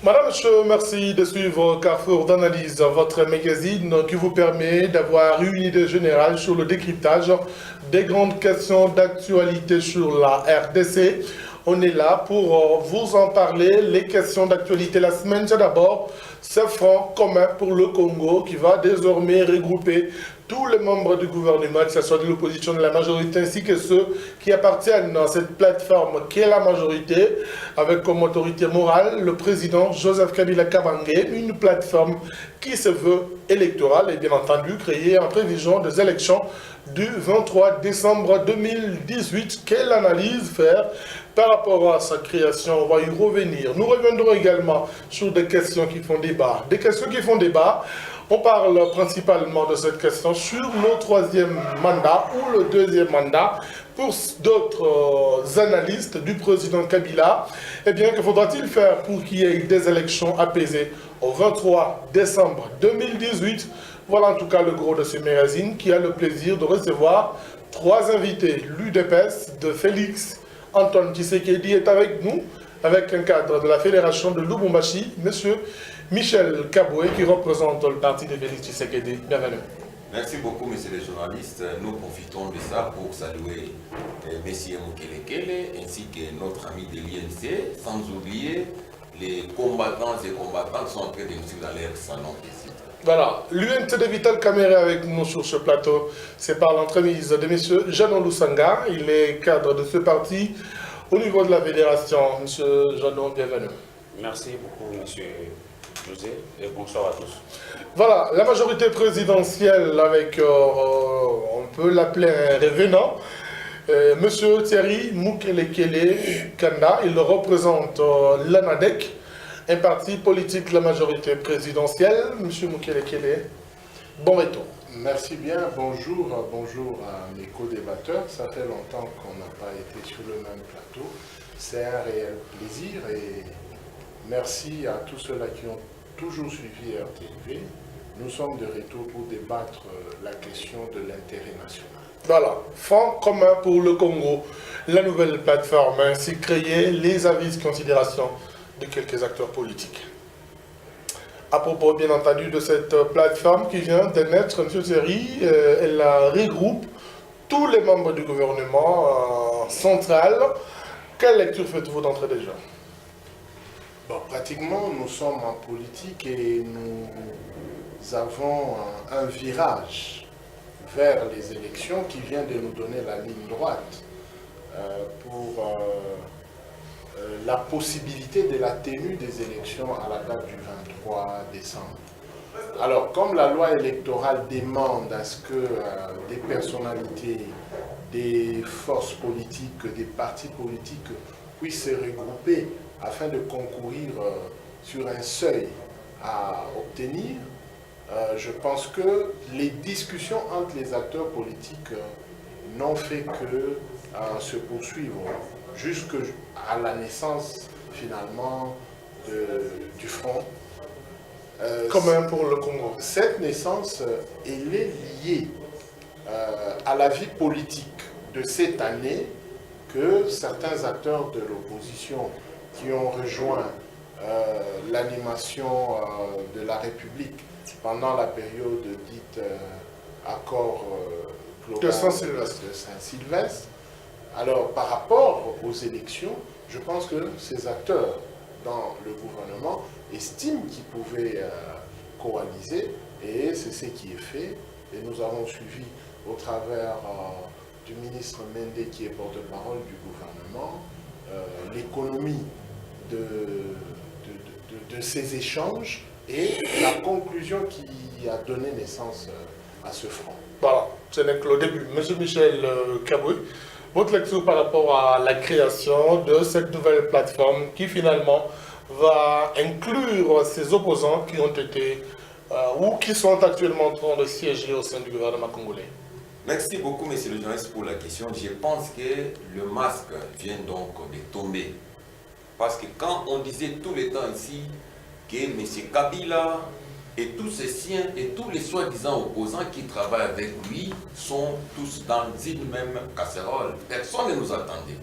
Madame, monsieur, merci de suivre Carrefour d'analyse, votre magazine qui vous permet d'avoir une idée générale sur le décryptage des grandes questions d'actualité sur la RDC. On est là pour vous en parler. Les questions d'actualité la semaine, c'est d'abord ce front commun pour le Congo qui va désormais regrouper tous les membres du gouvernement, que ce soit de l'opposition, de la majorité, ainsi que ceux qui appartiennent à cette plateforme qui est la majorité, avec comme autorité morale le président Joseph Kabila Kabange, une plateforme qui se veut électorale et bien entendu créée en prévision des élections du 23 décembre 2018. Quelle analyse faire par rapport à sa création? On va y revenir. Nous reviendrons également sur des questions qui font débat. Des questions qui font débat. On parle principalement de cette question sur le troisième mandat ou le deuxième mandat pour d'autres analystes du président Kabila. Eh bien, que faudra-t-il faire pour qu'il y ait des élections apaisées au 23 décembre 2018? Voilà en tout cas le gros de ce magazine qui a le plaisir de recevoir trois invités. L'UDPS de Félix Antoine Tshisekedi est avec nous, avec un cadre de la Fédération de Lubumbashi, monsieur Michel Kaboué, qui représente le parti de Félix Tshisekedi. Bienvenue. Merci beaucoup, messieurs les journalistes. Nous profitons de ça pour saluer messieurs Mukelekele ainsi que notre ami de l'INC, sans oublier les combattants et combattantes qui sont en train de nous suivre dans leur salon ici. Voilà, l'UNT de Vital Caméré avec nous sur ce plateau, c'est par l'entremise de M. Janon Lusanga. Il est cadre de ce parti au niveau de la fédération. M. Janon, bienvenue. Merci beaucoup, M. José, et bonsoir à tous. Voilà, la majorité présidentielle avec, on peut l'appeler un revenant, M. Thierry Mukelekele Kanda, il représente l'ANADEC, un parti politique de la majorité présidentielle. M. Mukelekele, bon retour. Merci bien, bonjour à mes co-débatteurs. Ça fait longtemps qu'on n'a pas été sur le même plateau. C'est un réel plaisir et merci à tous ceux-là qui ont toujours suivi RTV. Nous sommes de retour pour débattre la question de l'intérêt national. Voilà, Front commun pour le Congo, la nouvelle plateforme ainsi créée, les avis de considération de quelques acteurs politiques. À propos, bien entendu, de cette plateforme qui vient de naître, M. Thierry, elle regroupe tous les membres du gouvernement central. Quelle lecture faites-vous d'entrée de jeu? Bon, pratiquement, nous sommes en politique et nous avons un virage vers les élections qui vient de nous donner la ligne droite pour la possibilité de la tenue des élections à la date du 23 décembre. Alors, comme la loi électorale demande à ce que des personnalités, des forces politiques, des partis politiques puissent se regrouper afin de concourir sur un seuil à obtenir, je pense que les discussions entre les acteurs politiques n'ont fait que se poursuivre jusqu'à la naissance finalement du Front commun pour le Congo. Cette naissance, elle est liée à la vie politique de cette année que certains acteurs de l'opposition qui ont rejoint l'animation de la République pendant la période dite accord global de Saint-Sylvestre. Alors, par rapport aux élections, je pense que ces acteurs dans le gouvernement estiment qu'ils pouvaient coaliser et c'est ce qui est fait. Et nous avons suivi au travers du ministre Mende qui est porte-parole du gouvernement l'économie de ces échanges et la conclusion qui a donné naissance à ce front. Voilà, ce n'est que le début. Monsieur Michel Kaboué, votre lecture par rapport à la création de cette nouvelle plateforme qui finalement va inclure ces opposants qui ont été ou qui sont actuellement en train de siéger au sein du gouvernement congolais. Merci beaucoup, monsieur le journaliste, pour la question. Je pense que le masque vient donc de tomber. Parce que quand on disait tout le temps ici que M. Kabila et tous ses siens et tous les soi-disant opposants qui travaillent avec lui sont tous dans une même casserole, personne ne nous attendait.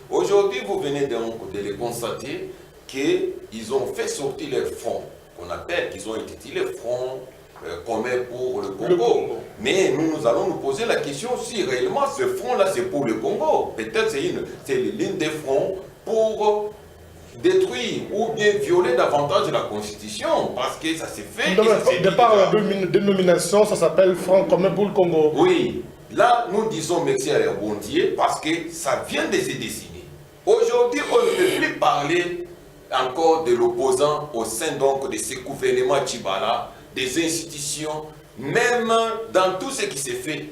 Aujourd'hui, vous venez donc de le constater qu'ils ont fait sortir les fonds, qu'on appelle, qu'ils ont intitulé fonds communs pour le Congo. Mais nous allons nous poser la question si réellement ce fonds-là, c'est pour le Congo. Peut-être c'est l'une des fonds pour détruire ou bien violer davantage la Constitution, parce que ça s'est fait. De par la dénomination, ça s'appelle Front commun pour le Congo. Oui, là nous disons merci à Bondier parce que ça vient de se décider. Aujourd'hui, on ne peut plus parler encore de l'opposant au sein donc de ce gouvernement Tchibala, des institutions, même dans tout ce qui s'est fait.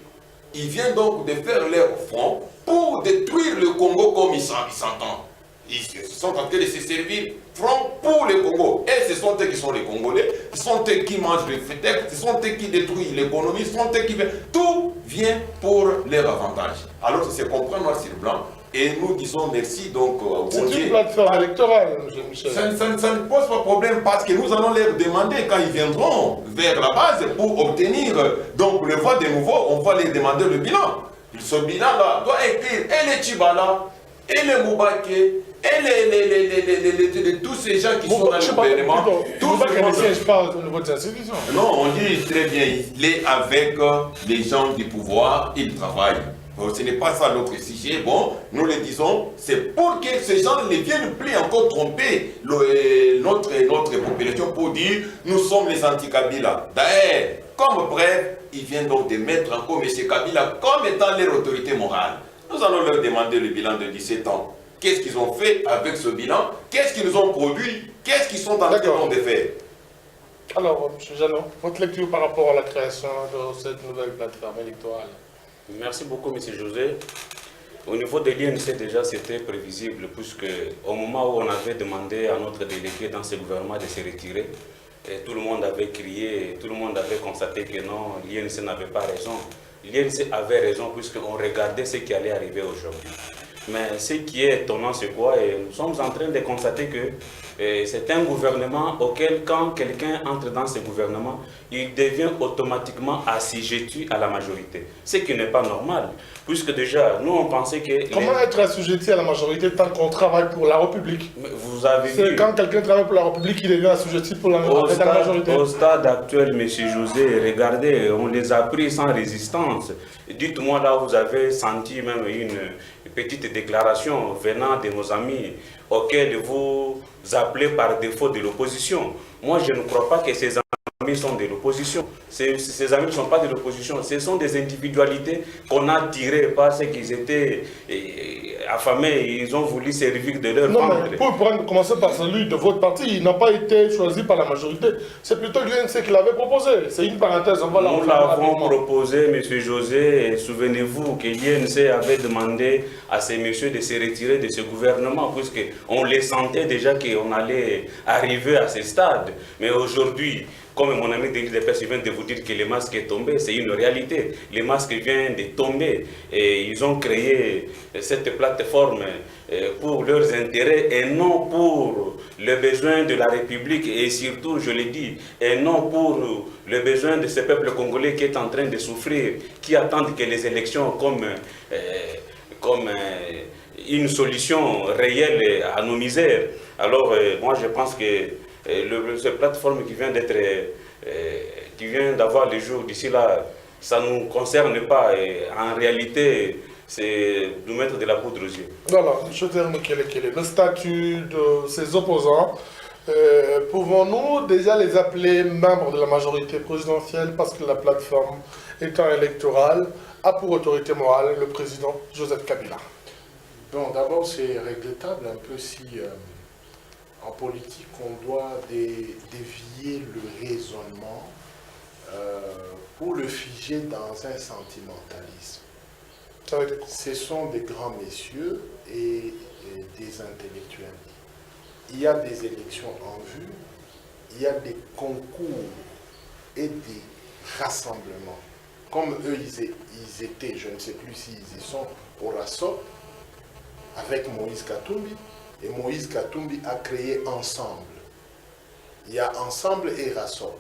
Ils viennent donc de faire leur front pour détruire le Congo comme ils s'entendent. Ils sont en train de se servir front pour le Congo. Et ce sont eux qui sont les Congolais, ce sont eux qui mangent les fêtes, ce sont eux qui détruisent l'économie, ce sont eux qui... Tout vient pour leur avantage. Alors c'est comprendre noir sur blanc. Et nous disons merci donc au Bondier. C'est une plateforme électorale, M. Michel. Ça ne pose pas de problème parce que nous allons leur demander quand ils viendront vers la base pour obtenir donc le vote de nouveau, on va leur demander le bilan. Ce bilan-là doit inclure et les Tchibala, et les Moubake, et tous ces gens qui sont dans le gouvernement. Tous ceux qui ne siègent pas au niveau des institutions. Non, on dit très bien, il est avec les gens du pouvoir, il travaille. Bon, ce n'est pas ça notre sujet. Bon, nous le disons, c'est pour que ces gens ne viennent plus encore tromper notre population pour dire nous sommes les anti-Kabila. D'ailleurs, comme bref, ils viennent donc de mettre encore M. Kabila comme étant leur autorité morale. Nous allons leur demander le bilan de 17 ans. Qu'est-ce qu'ils ont fait avec ce bilan? Qu'est-ce qu'ils nous ont produit? Qu'est-ce qu'ils sont en train de faire? Alors, M. Jeannot, votre lecture par rapport à la création de cette nouvelle plateforme électorale? Merci beaucoup, M. José. Au niveau de l'INC, déjà, c'était prévisible, puisque au moment où on avait demandé à notre délégué dans ce gouvernement de se retirer, et tout le monde avait crié, tout le monde avait constaté que non, l'INC n'avait pas raison. L'INC avait raison, puisqu'on regardait ce qui allait arriver aujourd'hui. Mais ce qui est étonnant, c'est quoi? Et nous sommes en train de constater que c'est un gouvernement auquel, quand quelqu'un entre dans ce gouvernement, il devient automatiquement assujetti à la majorité. Ce qui n'est pas normal, puisque déjà, nous on pensait que... Comment être assujetti à la majorité tant qu'on travaille pour la République? Vous avez vu... Quand quelqu'un travaille pour la République, il devient assujetti pour la majorité. Au stade actuel, M. José, regardez, on les a pris sans résistance. Dites-moi là, vous avez senti même une petite déclaration venant de nos amis auxquels vous appelez par défaut de l'opposition. Moi, je ne crois pas que ces amis sont de l'opposition. Ces amis ne sont pas de l'opposition. Ce sont des individualités qu'on a tirées parce qu'ils étaient affamés. Ils ont voulu servir de leur ventre. Mais pour commencer par celui de votre parti, il n'a pas été choisi par la majorité. C'est plutôt l'UNC qui l'avait proposé. C'est une parenthèse. On va Nous l'avons proposé, M. José. Souvenez-vous que l'UNC avait demandé à ces messieurs de se retirer de ce gouvernement, puisqu'on les sentait déjà qu'on allait arriver à ce stade. Mais aujourd'hui, comme mon ami Denis Depes vient de vous dire que le masque est tombé, c'est une réalité. Le masque vient de tomber et ils ont créé cette plateforme pour leurs intérêts et non pour le besoin de la République et surtout, je le dis, et non pour le besoin de ce peuple congolais qui est en train de souffrir, qui attendent que les élections comme une solution réelle à nos misères. Alors, moi je pense que cette plateforme qui vient d'avoir les jours d'ici là, ça ne nous concerne pas. Et en réalité, c'est nous mettre de la poudre aux yeux. Voilà, M. Terme-Kelekele, le statut de ces opposants, pouvons-nous déjà les appeler membres de la majorité présidentielle parce que la plateforme étant électorale a pour autorité morale le président Joseph Kabila? Bon, d'abord, c'est regrettable un peu si... en politique, on doit dévier le raisonnement pour le figer dans un sentimentalisme. Ça veut dire quoi? Ce sont des grands messieurs et des intellectuels. Il y a des élections en vue, il y a des concours et des rassemblements. Comme eux, ils étaient, je ne sais plus s'ils y sont, au RASOP, avec Moïse Katumbi. Et Moïse Katumbi a créé Ensemble. Il y a Ensemble et RASOP.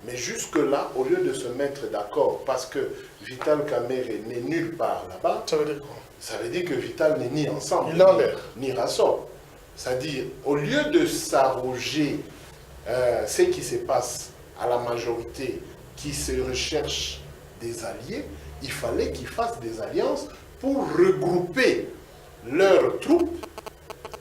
Mais jusque-là, au lieu de se mettre d'accord, parce que Vital Kamerhe n'est nulle part là-bas, ça veut dire quoi? Ça veut dire que Vital n'est ni Ensemble, Il est en l'air. ni RASOP. C'est-à-dire, au lieu de s'arroger ce qui se passe à la majorité qui se recherche des alliés, il fallait qu'ils fassent des alliances pour regrouper leurs troupes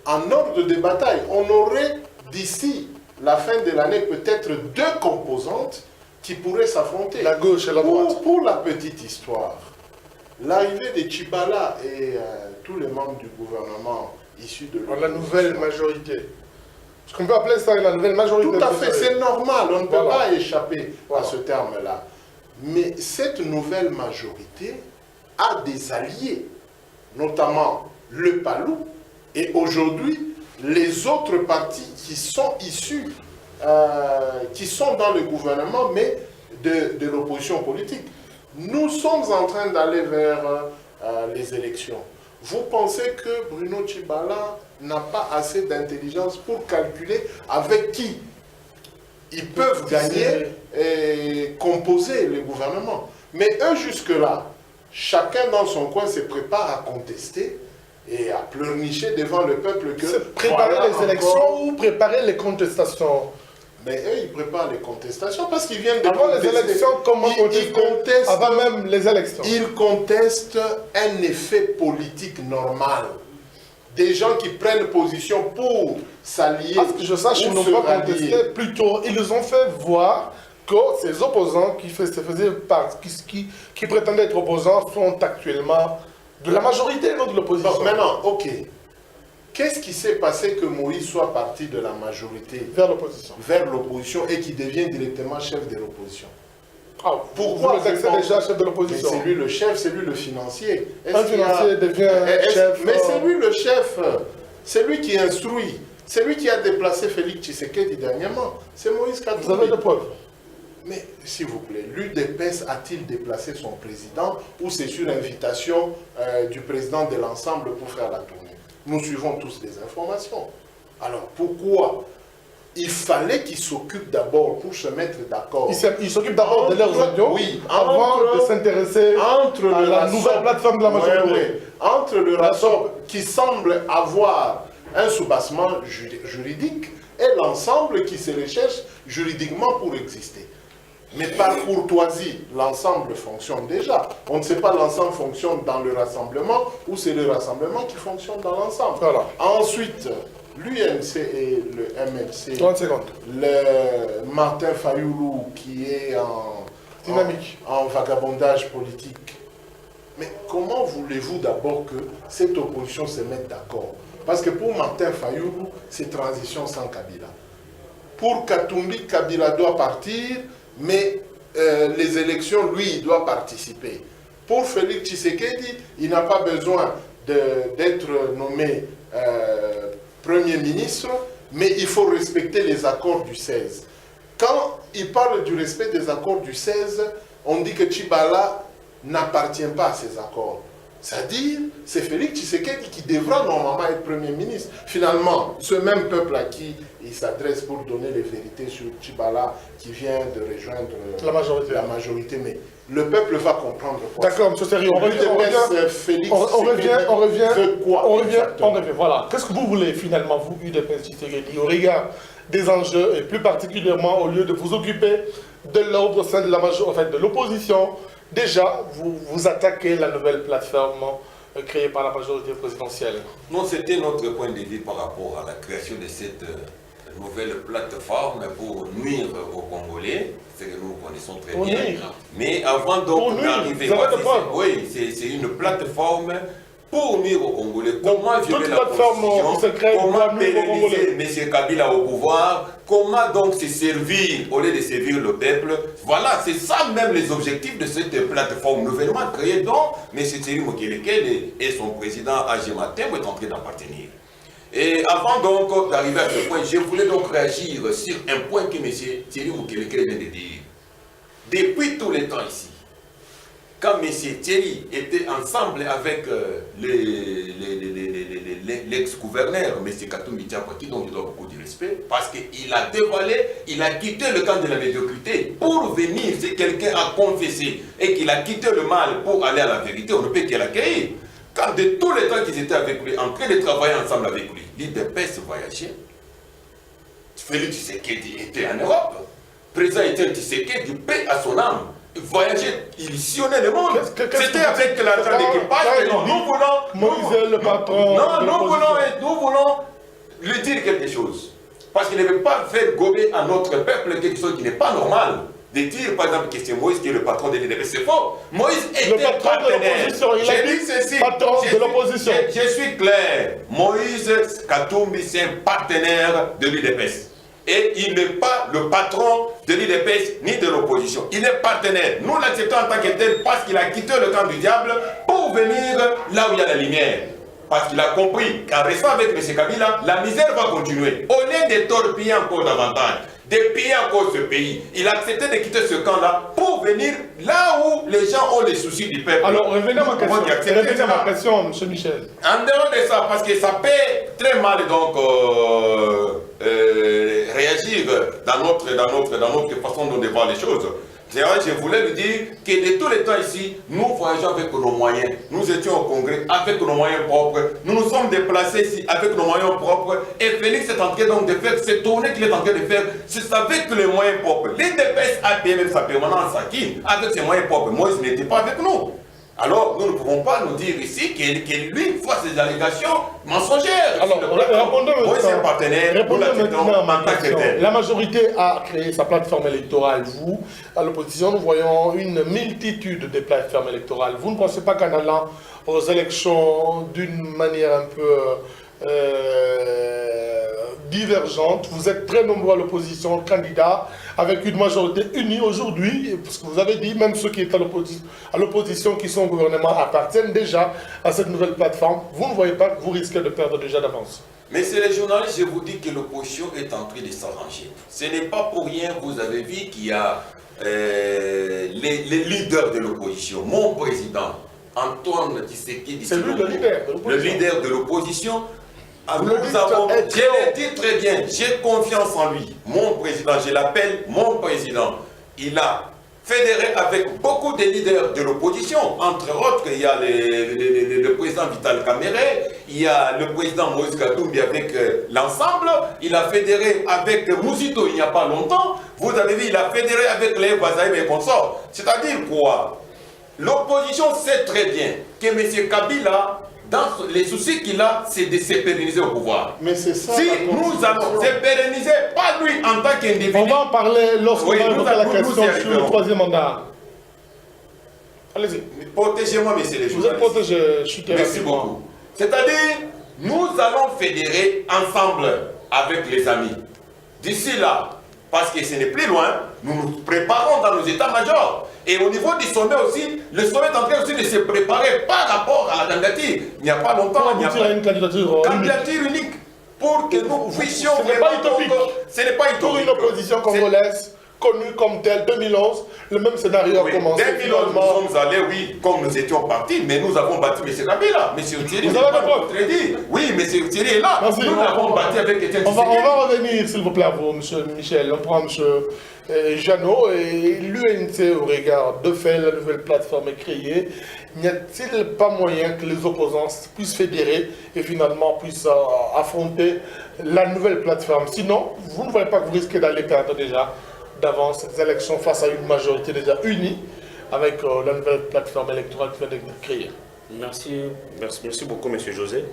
en ordre de bataille. On aurait d'ici la fin de l'année peut-être 2 composantes qui pourraient s'affronter. La gauche et la droite. Pour la petite histoire, l'arrivée de Tchibala et tous les membres du gouvernement issus de La nouvelle majorité. Ce qu'on peut appeler ça la nouvelle majorité. Tout à fait, c'est normal, on ne peut Voilà. pas échapper Voilà. à ce terme-là. Mais cette nouvelle majorité a des alliés, notamment le PALU, et aujourd'hui, les autres partis qui sont issus, qui sont dans le gouvernement, mais de l'opposition politique. Nous sommes en train d'aller vers les élections. Vous pensez que Bruno Tchibala n'a pas assez d'intelligence pour calculer avec qui ils peuvent gagner et composer le gouvernement? Mais eux, jusque-là, chacun dans son coin se prépare à contester et à pleurnicher devant le peuple que... C'est préparer voilà les encore. élections ou préparer les contestations? Mais eux, ils préparent les contestations parce qu'ils viennent de Avant les contester. élections, comment Ils contester? contestent, Avant même les élections. ils contestent un effet politique normal. Des gens qui prennent position pour s'allier. Parce que je sache, ils ou n'ont se pas rallier. contesté. Plutôt, ils nous ont fait voir que ces opposants qui prétendaient être opposants sont actuellement de la majorité, non de l'opposition. Bon, maintenant, ok. Qu'est-ce qui s'est passé que Moïse soit parti de la majorité Vers l'opposition. vers l'opposition et qui devient directement chef de l'opposition? Ah, Pourquoi vous le taxez déjà chef de Mais l'opposition? c'est lui le chef, c'est lui le financier. Est-ce Un qu'il y a- financier devient chef. Mais c'est lui le chef, c'est lui qui instruit, c'est lui qui a déplacé Félix Tshisekedi dernièrement. C'est Moïse Katumbi. Vous avez des preuves? Mais s'il vous plaît, l'UDPS a-t-il déplacé son président ou c'est sur invitation du président de l'ensemble pour faire la tournée? Nous suivons tous les informations. Alors pourquoi il fallait qu'ils s'occupent d'abord pour se mettre d'accord? Ils s'occupent d'abord de leurs réunions oui, avant de s'intéresser entre à le la RASOP, nouvelle plateforme de la majorité. ouais, ouais. Entre le RASOP qui semble avoir un soubassement juridique et l'ensemble qui se recherche juridiquement pour exister. Mais par courtoisie, l'ensemble fonctionne déjà. On ne sait pas l'ensemble fonctionne dans le rassemblement ou c'est le rassemblement qui fonctionne dans l'ensemble. Voilà. Ensuite, l'UMC et le MLC, 30 secondes. le Martin Fayoulou qui est en Dynamique. en vagabondage politique. Mais comment voulez-vous d'abord que cette opposition se mette d'accord? Parce que pour Martin Fayoulou, c'est transition sans Kabila. Pour Katumbi, Kabila doit partir, mais les élections, lui, il doit participer. Pour Félix Tshisekedi, il n'a pas besoin d'être nommé Premier ministre, mais il faut respecter les accords du 16. Quand il parle du respect des accords du 16, on dit que Tchibala n'appartient pas à ces accords. C'est-à-dire, c'est Félix Tshisekedi qui devra normalement être Premier ministre. Finalement, ce même peuple à qui il s'adresse pour donner les vérités sur Tchibala, qui vient de rejoindre la majorité, mais le peuple va comprendre quoi. D'accord, M. Sérieux, on revient, voilà. Qu'est-ce que vous voulez finalement, vous, UDPS Tshisekedi, au regard des enjeux, et plus particulièrement au lieu de vous occuper de l'ordre au sein de la majorité, en fait, de l'opposition, déjà, vous attaquez la nouvelle plateforme créée par la majorité présidentielle? Non, c'était notre point de vue par rapport à la création de cette nouvelle plateforme pour nuire aux Congolais, ce que nous connaissons très bien. Mais avant donc d'arriver, oui, c'est une plateforme pour nuire aux Congolais. Comment violer la Constitution, comment pérenniser M. Kabila au pouvoir, comment donc se servir au lieu de servir le peuple. Voilà, c'est ça même les objectifs de cette plateforme nouvellement créée dont M. Thierry Mokelekele et son président A.G. Matembo est en train d'appartenir. Et avant donc d'arriver à ce point, je voulais donc réagir sur un point que M. Thierry Mokelekele vient de dire. Depuis tout le temps ici, quand M. Thierry était ensemble avec l'ex-gouverneur, M. Katumbi Diakwati, dont je dois beaucoup de respect, parce qu'il a dévoilé, il a quitté le camp de la médiocrité pour venir, si quelqu'un a confessé et qu'il a quitté le mal pour aller à la vérité, on ne peut qu'y l'accueillir. quand de tous les temps qu'ils étaient avec lui, en train de travailler ensemble avec lui, l'IDPS voyageait. Félix Tshisekedi était en Europe. Président Etienne Tshisekedi, paix à son âme. Il voyageait, il sillonnait le monde. C'était avec l'argent d'équipage. Nous voulons... Moïse, le patron... Non, nous voulons lui dire quelque chose. Parce qu'il ne veut pas faire gober à notre peuple quelque chose qui n'est pas normal. De dire, par exemple, que c'est Moïse qui est le patron de l'IDPS, c'est faux. Moïse était le patron partenaire. De l'opposition, il a dit ceci. Patron de l'opposition. Je suis clair. Moïse Katumbi, c'est un partenaire de l'IDPS. Et il n'est pas le patron de l'IDPS ni de l'opposition. Il est partenaire. Nous l'acceptons en tant que tel parce qu'il a quitté le camp du diable pour venir là où il y a la lumière. Parce qu'il a compris qu'en restant avec M. Kabila, la misère va continuer. Au lieu de torpiller encore davantage, de piller encore ce pays, il a accepté de quitter ce camp-là pour venir là où les gens ont les soucis du peuple. Alors, revenez à ma question, M. Michel. En dehors de ça, parce que ça peut très mal donc réagir dans notre façon de voir les choses. Je voulais lui dire que de tous les temps ici, nous voyageons avec nos moyens. Nous étions au Congrès avec nos moyens propres. Nous nous sommes déplacés ici avec nos moyens propres. Et Félix est en train donc de faire cette tournée qu'il est en train de faire. C'est avec les moyens propres. L'IDPS a payé même sa permanence à qui? Avec ses moyens propres. Moïse n'était pas avec nous. Alors, nous ne pouvons pas nous dire ici que lui fasse des allégations mensongères. Alors, répondons partenaire, maintenant à ma question. La majorité a créé sa plateforme électorale. Vous, à l'opposition, nous voyons une multitude de plateformes électorales. Vous ne pensez pas qu'en allant aux élections d'une manière un peu divergente, vous êtes très nombreux à l'opposition, candidats, avec une majorité unie aujourd'hui, parce que vous avez dit, même ceux qui étaient à l'opposition, qui sont au gouvernement, appartiennent déjà à cette nouvelle plateforme. Vous ne voyez pas que vous risquez de perdre déjà d'avance? Mais c'est les journalistes, je vous dis que l'opposition est en train de s'arranger. Ce n'est pas pour rien, vous avez vu qu'il y a les leaders de l'opposition. Mon président, Antoine Tshisekedi, c'est lui le leader de l'opposition. Le leader de l'opposition. Nous avons, je l'ai dit très bien, j'ai confiance en lui. Mon président, je l'appelle mon président. Il a fédéré avec beaucoup de leaders de l'opposition. Entre autres, il y a le président Vital Kamerhe, il y a le président Moïse Katumbi avec l'ensemble. Il a fédéré avec Mouzito il n'y a pas longtemps. Vous avez vu, il a fédéré avec les Bazaïm et consorts. C'est-à-dire quoi? L'opposition sait très bien que M. Kabila, dans les soucis qu'il a, c'est de se pérenniser au pouvoir. Mais c'est ça. Si nous allons se pérenniser, pas lui en tant qu'individu. On va en parler lorsqu'on va évoquer la question sur le troisième mandat. Allez-y. Protégez-moi, messieurs les journalistes. Vous êtes protégé, je suis Merci beaucoup. C'est-à-dire, nous allons fédérer ensemble avec les amis. D'ici là, parce que ce n'est plus loin, nous nous préparons dans nos états-majors. Et au niveau du sommet aussi, le sommet est en train aussi de se préparer par rapport à la candidature. Il n'y a pas longtemps, il n'y a pas une candidature unique pour que nous puissions... Ce n'est pas utopique. Ce n'est pas utopique. Pour une opposition congolaise connue comme telle, 2011, le même scénario a commencé. 2011, nous sommes allés, oui, comme nous étions partis, mais nous avons battu M. Kabila. M. Thierry, vous avez des preuves? Oui, M. Thierry est là. Merci. Nous l'avons battu avec Etienne On va revenir, s'il vous plaît, à vous, M. Michel. On prend M. Jeannot et l'UNC au regard de fait, la nouvelle plateforme est créée. N'y a-t-il pas moyen que les opposants puissent fédérer et finalement puissent affronter la nouvelle plateforme? Sinon, vous ne voyez pas que vous risquez d'aller perdre déjà d'avance ces élections face à une majorité déjà unie avec la nouvelle plateforme électorale qui vient d'être créée. Merci beaucoup, M. José.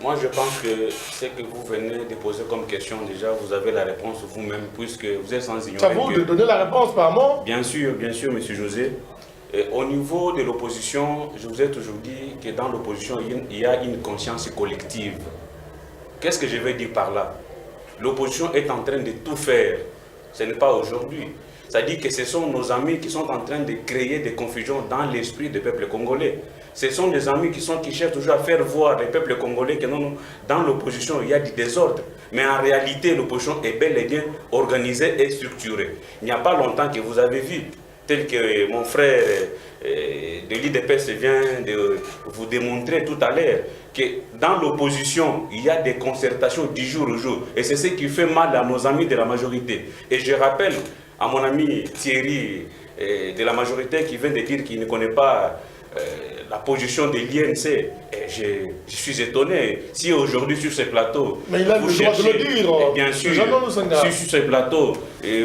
Moi, je pense que ce que vous venez de poser comme question, déjà, vous avez la réponse vous-même, puisque vous êtes sans ignorer. C'est à vous de donner la réponse par moi? Bien sûr, M. José. Et au niveau de l'opposition, je vous ai toujours dit que dans l'opposition, il y a une conscience collective. Qu'est-ce que je veux dire par là? L'opposition est en train de tout faire. Ce n'est pas aujourd'hui. C'est-à-dire que ce sont nos amis qui sont en train de créer des confusions dans l'esprit du peuple congolais. Ce sont des amis qui cherchent toujours à faire voir les peuples congolais que dans l'opposition, il y a du désordre. Mais en réalité, l'opposition est bel et bien organisée et structurée. Il n'y a pas longtemps que vous avez vu, tel que mon frère de l'IDPS vient de vous démontrer tout à l'heure, que dans l'opposition, il y a des concertations du jour au jour. Et c'est ce qui fait mal à nos amis de la majorité. Et je rappelle à mon ami Thierry de la majorité qui vient de dire qu'il ne connaît pas la position de l'INC, je suis étonné. Si aujourd'hui sur ce plateau, mais il a le droit de le dire. Bien sûr, si sur ce plateau,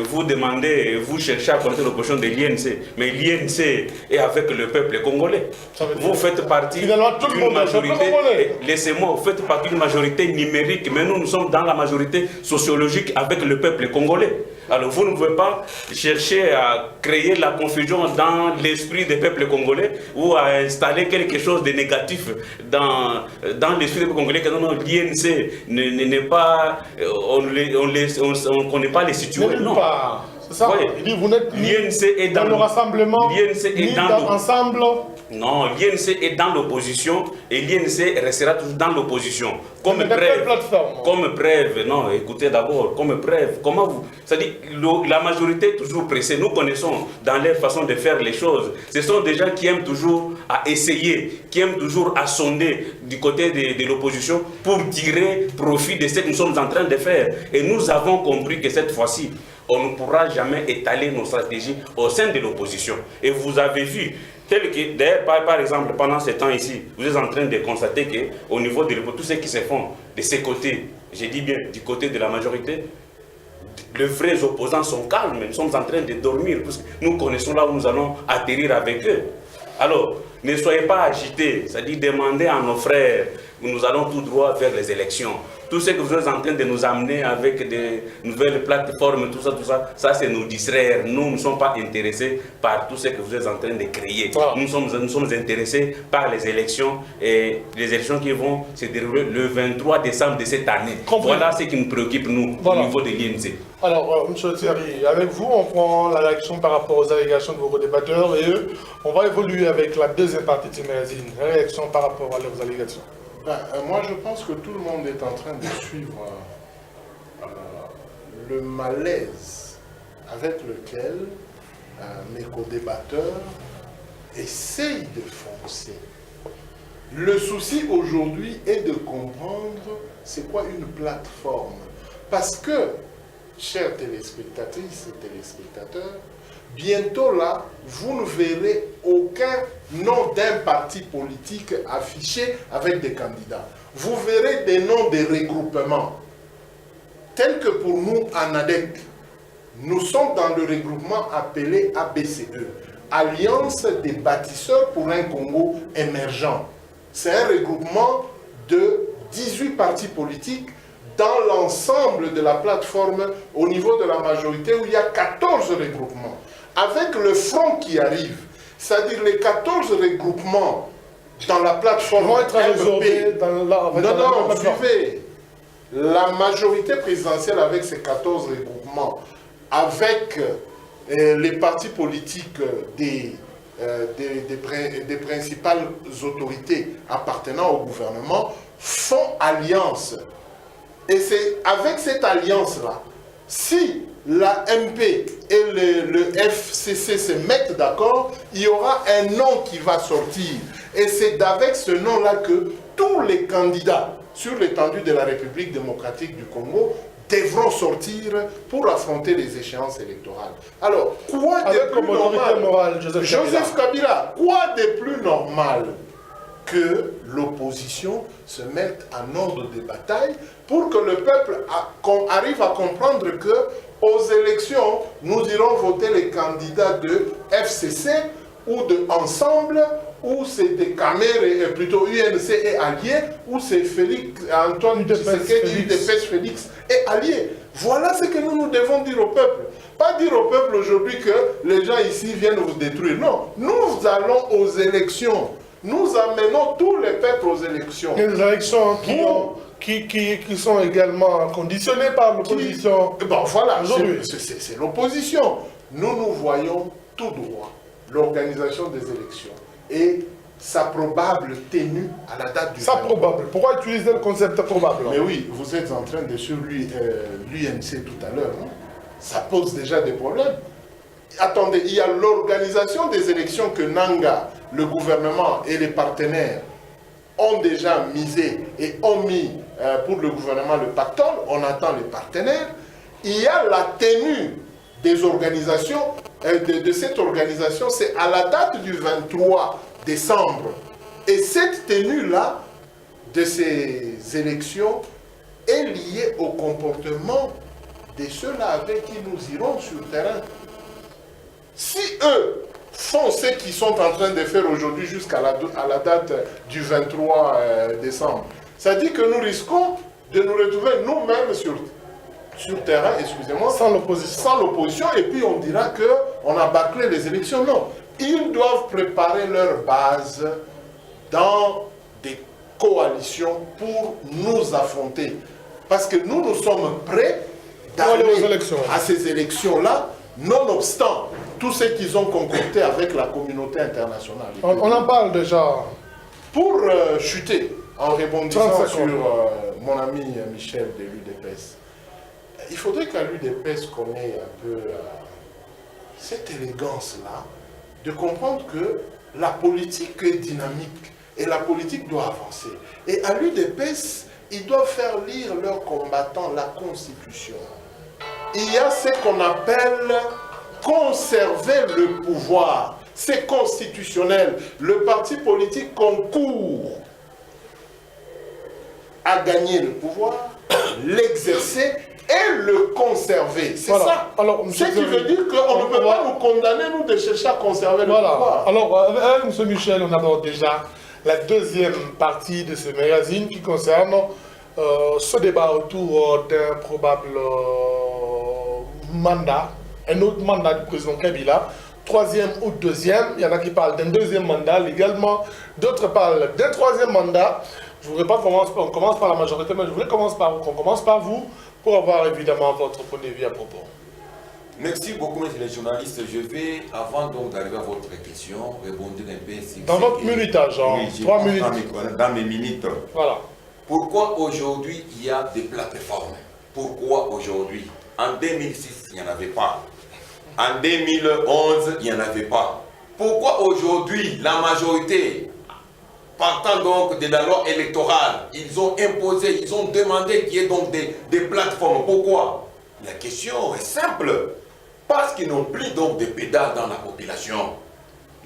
vous demandez, vous cherchez à connaître l'opposition de l'INC, mais l'INC est avec le peuple congolais. Vous faites partie d'une majorité, laissez-moi, vous faites partie d'une majorité numérique, mais nous sommes dans la majorité sociologique avec le peuple congolais. Alors vous ne pouvez pas chercher à créer la confusion dans l'esprit des peuples congolais ou à installer quelque chose de négatif dans l'esprit des peuples congolais, que non, l'INC n'est pas, on ne connaît pas les situations. Non. C'est ça. Vous n'êtes l'INC dans le rassemblement, l'INC est dans ensemble. Non, l'INC est dans l'opposition et l'INC restera toujours dans l'opposition. Comme preuve, non, écoutez d'abord, comme preuve, comment vous... C'est-à-dire, la majorité est toujours pressée. Nous connaissons dans leur façon de faire les choses. Ce sont des gens qui aiment toujours à essayer, qui aiment toujours à sonder du côté de l'opposition pour tirer profit de ce que nous sommes en train de faire. Et nous avons compris que cette fois-ci, on ne pourra jamais étaler nos stratégies au sein de l'opposition. Et vous avez vu, tel que, d'ailleurs, par exemple, pendant ce temps ici, vous êtes en train de constater qu'au niveau de tout ce qui se font de ces côtés, je dis bien du côté de la majorité, les vrais opposants sont calmes, nous sommes en train de dormir, parce que nous connaissons là où nous allons atterrir avec eux. Alors, ne soyez pas agités, c'est-à-dire demandez à nos frères, nous allons tout droit vers les élections. Tout ce que vous êtes en train de nous amener avec des nouvelles plateformes, tout ça, ça c'est nous distraire. Nous ne sommes pas intéressés par tout ce que vous êtes en train de créer. Voilà. Nous sommes intéressés par les élections et les élections qui vont se dérouler le 23 décembre de cette année. Voilà ce qui nous préoccupe, nous, au niveau de l'INC. Alors, M. Thierry, avec vous, on prend la réaction par rapport aux allégations de vos débatteurs et eux, on va évoluer avec la deuxième partie de ce magazine, la réaction par rapport à leurs allégations. Moi, je pense que tout le monde est en train de suivre le malaise avec lequel mes co-débatteurs essayent de foncer. Le souci aujourd'hui est de comprendre c'est quoi une plateforme. Parce que, chères téléspectatrices et téléspectateurs, bientôt là, vous ne verrez aucun nom d'un parti politique affiché avec des candidats. Vous verrez des noms de regroupements. Tels que pour nous, en ADEC, nous sommes dans le regroupement appelé ABCE, Alliance des bâtisseurs pour un Congo émergent. C'est un regroupement de 18 partis politiques dans l'ensemble de la plateforme au niveau de la majorité où il y a 14 regroupements. Avec le front qui arrive, c'est-à-dire les 14 regroupements dans la plateforme MP, suivez, la majorité présidentielle avec ces 14 regroupements, avec les partis politiques des principales autorités appartenant au gouvernement, font alliance. Et c'est avec cette alliance-là, si la MP et le FCC se mettent d'accord, il y aura un nom qui va sortir. Et c'est avec ce nom-là que tous les candidats sur l'étendue de la République démocratique du Congo devront sortir pour affronter les échéances électorales. Alors, quoi de plus normal, Joseph Kabila, quoi de plus normal que l'opposition se mette en ordre de bataille pour que le peuple arrive à comprendre que aux élections, nous irons voter les candidats de FCC ou de Ensemble, ou c'est des Camérés, plutôt UNC et Alliés, ou c'est Antoine Tshisekedi, UDPS Félix et Alliés. Voilà ce que nous devons dire au peuple. Pas dire au peuple aujourd'hui que les gens ici viennent vous détruire. Non, nous allons aux élections. Nous amenons tous les peuples aux élections. Les élections qui sont également conditionnées par l'opposition. Bon, voilà, c'est l'opposition. Nous voyons tout droit l'organisation des élections et sa probable tenue à la date du 23. Sa probable. Pourquoi utiliser le concept probable? Mais oui, vous êtes en train de suivre l'UNC tout à l'heure. Ça pose déjà des problèmes. Attendez, il y a l'organisation des élections que Nanga, le gouvernement et les partenaires ont déjà misé et ont mis pour le gouvernement le pactole. On attend les partenaires. Il y a la tenue des organisations, de cette organisation, c'est à la date du 23 décembre Et cette tenue-là de ces élections est liée au comportement de ceux-là avec qui nous irons sur le terrain. Si eux font ce qu'ils sont en train de faire aujourd'hui jusqu'à la date du 23 décembre, ça dit que nous risquons de nous retrouver nous-mêmes sur terrain, excusez-moi, sans l'opposition, et puis on dira qu'on a bâclé les élections. Non, ils doivent préparer leur base dans des coalitions pour nous affronter. Parce que nous sommes prêts d'aller à ces élections-là, nonobstant tout ce qu'ils ont concocté avec la communauté internationale. On en parle déjà. Pour chuter, en rebondissant sur mon ami Michel de l'UDPS, il faudrait qu'à l'UDPS qu'on ait un peu cette élégance-là, de comprendre que la politique est dynamique et la politique doit avancer. Et à l'UDPS, ils doivent faire lire leurs combattants la Constitution. Il y a ce qu'on appelle conserver le pouvoir. C'est constitutionnel. Le parti politique concourt à gagner le pouvoir, l'exercer et le conserver. C'est ça. Alors, ce qui veut dire qu'on ne peut pas nous condamner, nous, de chercher à conserver le pouvoir. Alors, avec M. Michel, on aborde déjà la deuxième partie de ce magazine qui concerne ce débat autour d'un probable mandat, un autre mandat du président Kabila, troisième ou deuxième. Il y en a qui parlent d'un deuxième mandat légalement, d'autres parlent d'un troisième mandat. Je ne voudrais pas qu'on commence par la majorité, mais je voulais qu'on commence par vous pour avoir évidemment votre point de vue à propos. Merci beaucoup, messieurs les journalistes. Je vais, avant donc d'arriver à votre question, rebondir un peu sur dans votre minutage, genre, oui, 3 minutes. Dans mes minutes. Voilà. Pourquoi aujourd'hui il y a des plateformes? Pourquoi aujourd'hui? En 2006, il n'y en avait pas. En 2011, il n'y en avait pas. Pourquoi aujourd'hui la majorité, partant donc de la loi électorale, ils ont imposé, ils ont demandé qu'il y ait donc des plateformes? Pourquoi? La question est simple. Parce qu'ils n'ont plus donc de pédales dans la population.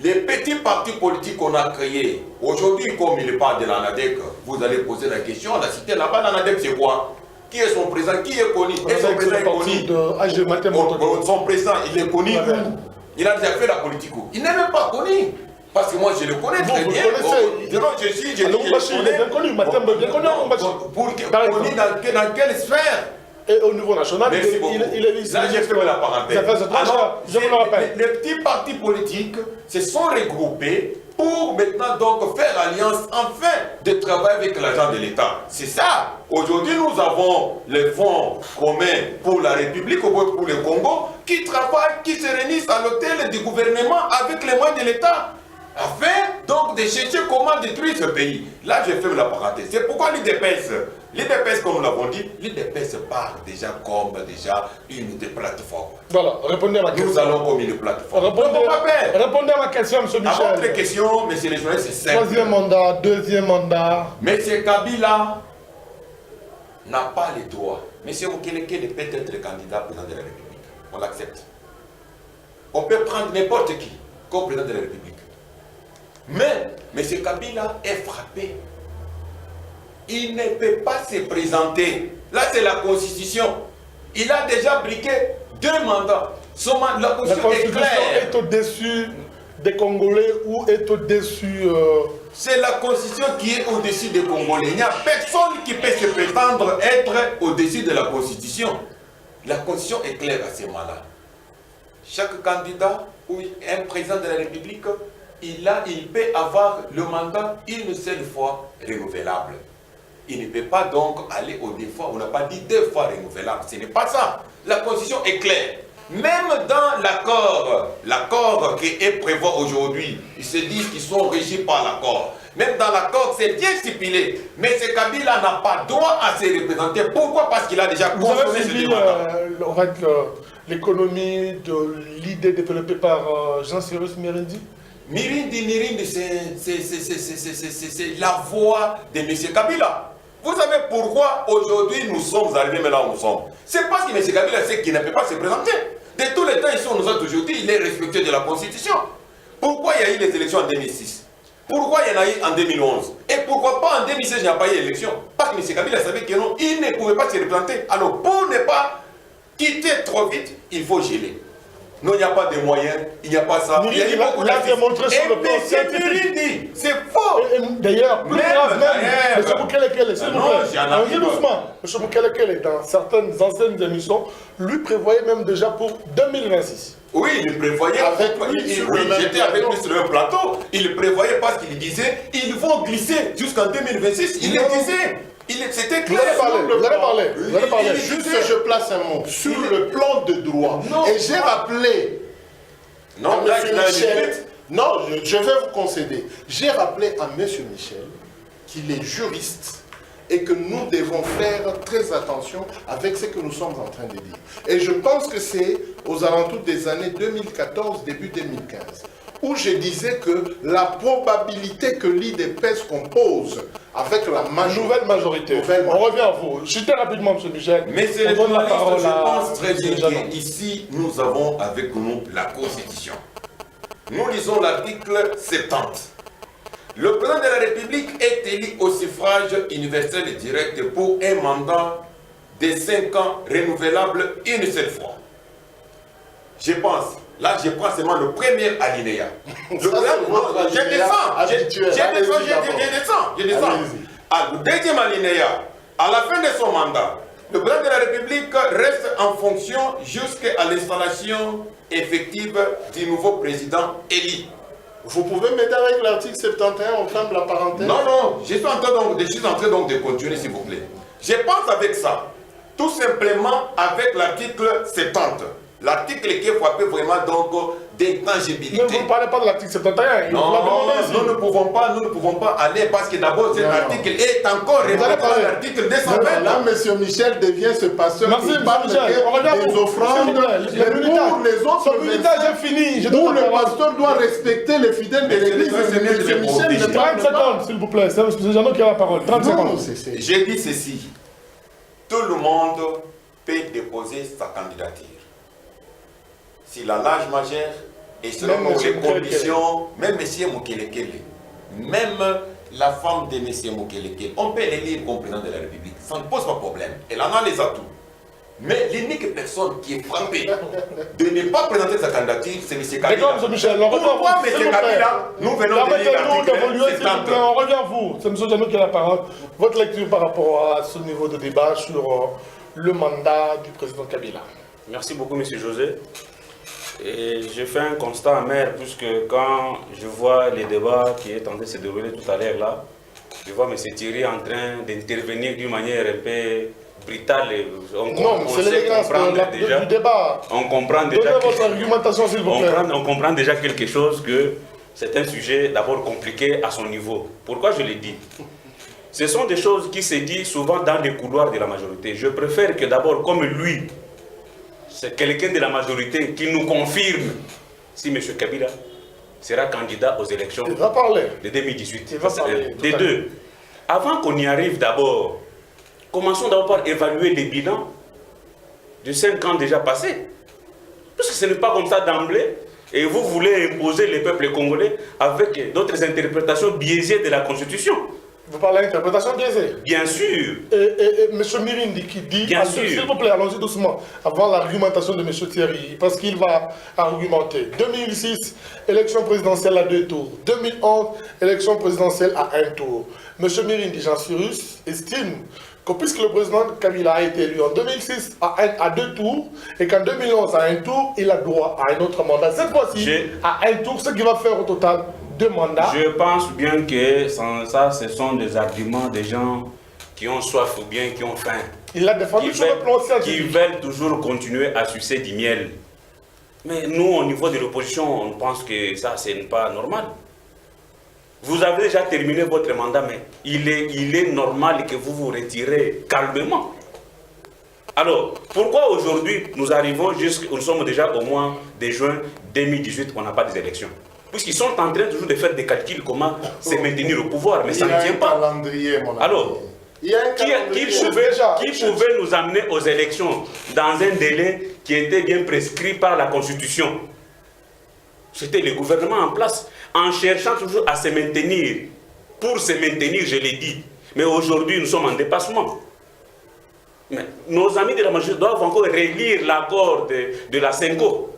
Les petits partis politiques qu'on a créés, aujourd'hui, comme il parle de l'ANADEC, vous allez poser la question, la cité là-bas, l'ANADEC c'est quoi? Qui est son président? Qui est connu? Et son président est connu. Son président, il est connu où? Il a déjà fait la politique où? Il n'est même pas connu. Parce que moi je le connais très bien. Connu dans quelle sphère? Et au niveau national, merci beaucoup. Là, j'ai fait la parenthèse. Alors, je vous le rappelle. Les petits partis politiques se sont regroupés pour maintenant donc faire alliance afin de travailler avec l'agent de l'État. C'est ça. Aujourd'hui, nous avons les fonds communs pour la République, pour le Congo, qui travaillent, qui se réunissent à l'hôtel du gouvernement avec les moyens de l'État, afin donc de chercher comment détruire ce pays. Là, je fais la parenthèse. C'est pourquoi l'IDPS, comme nous l'avons dit, l'IDPS part déjà comme une des plateformes. Voilà, répondez à ma question. Nous allons comme une plateforme. Répondez à ma question, M. Michel. À votre question, M. le journaliste, c'est simple. Troisième mandat, deuxième mandat. M. Kabila n'a pas le droit. M. Mukelekele peut être le candidat président de la République. On l'accepte. On peut prendre n'importe qui comme président de la République. Mais M. Kabila est frappé. Il ne peut pas se présenter. Là, c'est la Constitution. Il a déjà briqué 2 mandats. La Constitution est claire. Est au-dessus des Congolais ou est au-dessus... C'est la Constitution qui est au-dessus des Congolais. Il n'y a personne qui peut se prétendre être au-dessus de la Constitution. La Constitution est claire à ce moment-là. Chaque candidat ou un président de la République, il peut avoir le mandat une seule fois renouvelable. Il ne peut pas donc aller au 2 fois, on n'a pas dit 2 fois renouvelable. Ce n'est pas ça. La Constitution est claire. Même dans l'accord qui est prévu aujourd'hui, ils se disent qu'ils sont régis par l'accord. Même dans l'accord, c'est bien stipulé. Mais ce Kabila n'a pas droit à se représenter. Pourquoi? Parce qu'il a déjà consommé ce mandat. L'économie de l'idée développée par Jean-Cyrus Mirindi. Mirindi, c'est la voix de M. Kabila. Vous savez pourquoi aujourd'hui nous sommes arrivés maintenant où nous sommes? C'est parce que M. Kabila sait qu'il ne peut pas se présenter. De tous les temps ici, on nous a toujours dit qu'il est respectueux de la Constitution. Pourquoi il y a eu les élections en 2006? Pourquoi il y en a eu en 2011? Et pourquoi pas en 2016, il n'y a pas eu d'élection? Parce que M. Kabila savait que non, il ne pouvait pas se replanter. Alors, pour ne pas quitter trop vite, il faut geler. Non, il n'y a pas de moyens, il n'y a pas ça. Il y a beaucoup démontré sur le plan scientifique. C'est faux. D'ailleurs, plus grave même, M. Boukele, s'il vous plaît, allons-y doucement. M. Boukele, dans certaines anciennes émissions, lui prévoyait même déjà pour 2026. Oui, il prévoyait, j'étais avec lui sur le plateau, il prévoyait parce qu'il disait, ils vont glisser jusqu'en 2026, il le disait. C'était clair. Vous allez parler. Juste que je place un mot sur le plan de droit. Et j'ai rappelé à M. Michel, non, je vais vous concéder. J'ai rappelé à M. Michel qu'il est juriste et que nous devons faire très attention avec ce que nous sommes en train de dire. Et je pense que c'est aux alentours des années 2014, début 2015, où je disais que la probabilité que l'IDPS compose avec la nouvelle majorité. On revient à vous. Chutez rapidement, M. Michel. Mais c'est le journaliste, je pense très bien qu'ici, nous avons avec nous la Constitution. Nous lisons l'article 70. Le président de la République est élu au suffrage universel et direct pour un mandat de 5 ans renouvelable une seule fois. Je pense, là je prends seulement le premier alinéa. Je descends. Le deuxième alinéa, à la fin de son mandat, le président de la République reste en fonction jusqu'à l'installation effective du nouveau président élu. Vous pouvez m'aider avec l'article 71, on ferme la parenthèse? Non, je suis en train donc de continuer, s'il vous plaît. Je pense avec ça, tout simplement avec l'article 70. L'article qui est frappé vraiment donc d'intangibilité. Ne vous parlez pas de l'article 71. Non, nous ne pouvons pas aller parce que d'abord cet article est encore remonté à l'article 220. Là, M. Michel devient ce pasteur qui parle des offrandes, mais pour les autres où le pasteur doit respecter les fidèles de l'église. M. Michel, 30 secondes, s'il vous plaît. C'est M. Jeannot qui a la parole. 30 secondes. J'ai dit ceci. Tout le monde peut déposer sa candidature. S'il a l'âge majeur et selon les conditions, même M. Mukelekele, même la femme de M. Mukelekele, on peut l'élire comme président de la République. Ça ne pose pas de problème. Elle en a les atouts. Mais l'unique personne qui est frappée de ne pas présenter sa candidature, c'est M. Kabila. D'accord, M. Michel, pourquoi M. Kabila, nous venons de lire l'article? On revient à vous. C'est M. Jeannot qui a la parole. Votre lecture par rapport à ce niveau de débat sur le mandat du président Kabila. Merci beaucoup, M. José. Et je fais un constat amer, puisque quand je vois les débats qui est en train de se dérouler tout à l'heure là, je vois M. Thierry en train d'intervenir d'une manière un peu brutale. Non, c'est l'élégance du débat. On comprend déjà. Donnez votre argumentation, s'il vous plaît. On comprend déjà quelque chose, que c'est un sujet d'abord compliqué à son niveau. Pourquoi je le dis? Ce sont des choses qui se disent souvent dans les couloirs de la majorité. Je préfère que d'abord, comme lui, c'est quelqu'un de la majorité qui nous confirme si M. Kabila sera candidat aux élections de 2018. Des deux. Avant qu'on y arrive d'abord, commençons d'abord par évaluer les bilans de 5 ans déjà passés. Parce que ce n'est pas comme ça d'emblée. Et vous voulez imposer les peuples congolais avec d'autres interprétations biaisées de la Constitution. Vous parlez d'interprétation biaisée? Bien sûr. Et M. Mirindi qui dit, s'il vous plaît, allons-y doucement, avant l'argumentation de M. Thierry, parce qu'il va argumenter. 2006, élection présidentielle à 2 tours. 2011, élection présidentielle à 1 tour. M. Mirindi, Jean Cyrus, estime que puisque le président Kabila a été élu en 2006 à 2 tours, et qu'en 2011 à 1 tour, il a droit à un autre mandat. Cette fois-ci, à 1 tour, ce qui va faire au total 2 mandats. Je pense bien que ça, ce sont des arguments des gens qui ont soif ou bien qui ont faim. Il l'a défendu sur le plan scientifique. Qui veulent toujours continuer à sucer du miel. Mais nous, au niveau de l'opposition, on pense que ça, ce n'est pas normal. Vous avez déjà terminé votre mandat, mais il est normal que vous vous retirez calmement. Alors, pourquoi aujourd'hui, nous sommes déjà au mois de juin 2018, on n'a pas des élections? Puisqu'ils sont en train toujours de faire des calculs comment se maintenir au pouvoir, mais ça ne tient pas. Alors, qui pouvait nous amener aux élections dans un délai qui était bien prescrit par la Constitution? C'était le gouvernement en place, en cherchant toujours à se maintenir. Pour se maintenir, je l'ai dit. Mais aujourd'hui, nous sommes en dépassement. Mais nos amis de la majorité doivent encore relire l'accord de la CENCO.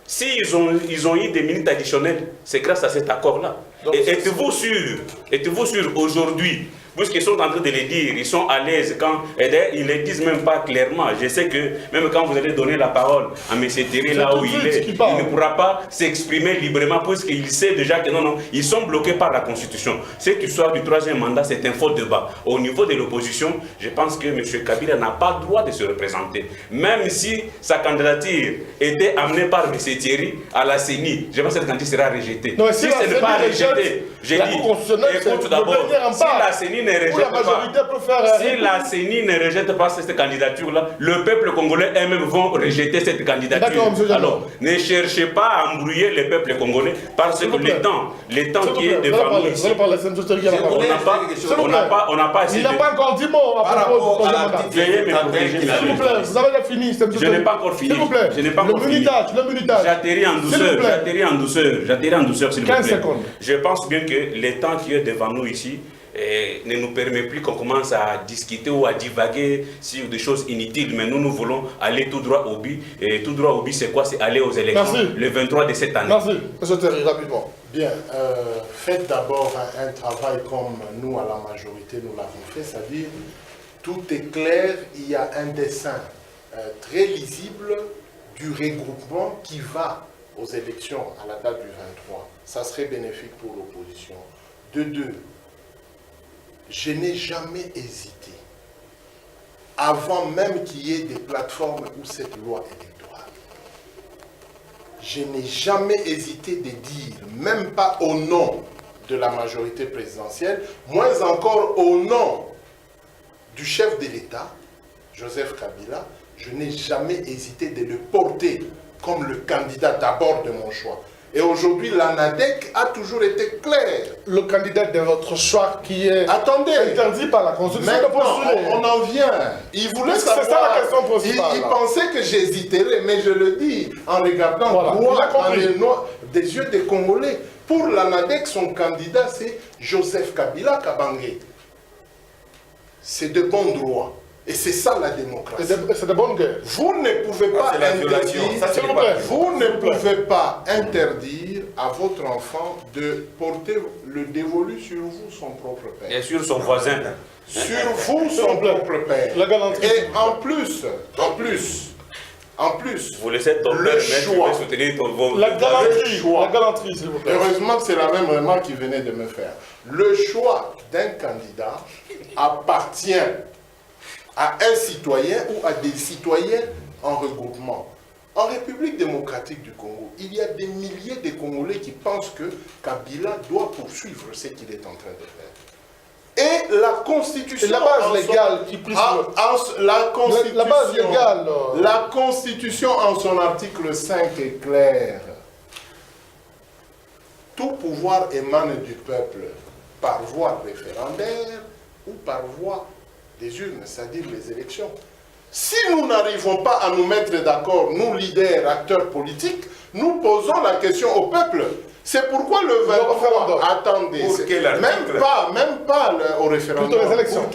S'ils ont eu des minutes additionnelles, c'est grâce à cet accord-là. Et êtes-vous sûr aujourd'hui, puisqu'ils sont en train de le dire, ils sont à l'aise quand, et d'ailleurs, ils ne le disent même pas clairement. Je sais que même quand vous allez donner la parole à M. Thierry là où il est, il ne pourra pas s'exprimer librement puisqu'il sait déjà que non, ils sont bloqués par la Constitution. Cette histoire du troisième mandat, c'est un faux débat. Au niveau de l'opposition, je pense que M. Kabila n'a pas le droit de se représenter. Même si sa candidature était amenée par M. Thierry à la CENI, je pense que cette candidature sera rejetée. Non, si ce n'est pas rejeté, j'ai dit, écoute d'abord, si la CENI ne rejette pas, si la CENI ne rejette pas cette candidature-là, le peuple congolais eux-mêmes vont rejeter cette candidature. Alors, ne cherchez pas à embrouiller le peuple congolais parce que le temps qui est devant nous ici, on n'a pas essayé de... Il n'a pas encore dit mot à propos de la veuillez me protéger. S'il vous plaît, vous avez fini. Je n'ai pas encore fini. S'il vous plaît, le minutage. J'atterris en douceur, s'il vous plaît. 15 secondes. Je pense bien que le temps qui est devant nous ici ne nous permet plus qu'on commence à discuter ou à divaguer sur des choses inutiles, mais nous voulons aller tout droit au but. Et tout droit au but, c'est quoi? C'est aller aux élections le 23 de cette année. Merci. Monsieur Thierry, rapidement. Bien, faites d'abord un travail comme nous, à la majorité, nous l'avons fait, c'est-à-dire tout est clair, il y a un dessin très lisible du regroupement qui va aux élections à la date du 23. Ça serait bénéfique pour l'opposition. De deux, je n'ai jamais hésité, avant même qu'il y ait des plateformes où cette loi électorale, je n'ai jamais hésité de dire, même pas au nom de la majorité présidentielle, moins encore au nom du chef de l'État, Joseph Kabila, je n'ai jamais hésité de le porter comme le candidat d'abord de mon choix. Et aujourd'hui, l'ANADEC a toujours été clair. Le candidat de votre choix qui est interdit par la Constitution. Maintenant, on en vient. Il voulait savoir. C'est ça la question principale. Il pensait que j'hésiterais, mais je le dis en regardant droit dans les des yeux des Congolais. Pour l'ANADEC, son candidat, c'est Joseph Kabila Kabangé. C'est de bon droit. Et c'est ça la démocratie. C'est de bonne guerre. Vous ne pouvez pas interdire à votre enfant de porter le dévolu sur vous, son propre père. Et sur son voisin. Sur vous, son propre père. La galanterie. Et en plus, vous laissez ton père choix. Soutenir la galanterie, s'il vous plaît. Heureusement que c'est la même remarque qu'il venait de me faire. Le choix d'un candidat appartient à un citoyen ou à des citoyens en regroupement. En République démocratique du Congo, il y a des milliers de Congolais qui pensent que Kabila doit poursuivre ce qu'il est en train de faire. Et la Constitution... Et la base légale qui prise la Constitution en son article 5 est claire. Tout pouvoir émane du peuple par voie référendaire ou par voie des urnes, c'est-à-dire les élections. Si nous n'arrivons pas à nous mettre d'accord, nous leaders, acteurs politiques, nous posons la question au peuple. C'est pourquoi le 23, attendez, même pas au référendum. Pour les élections.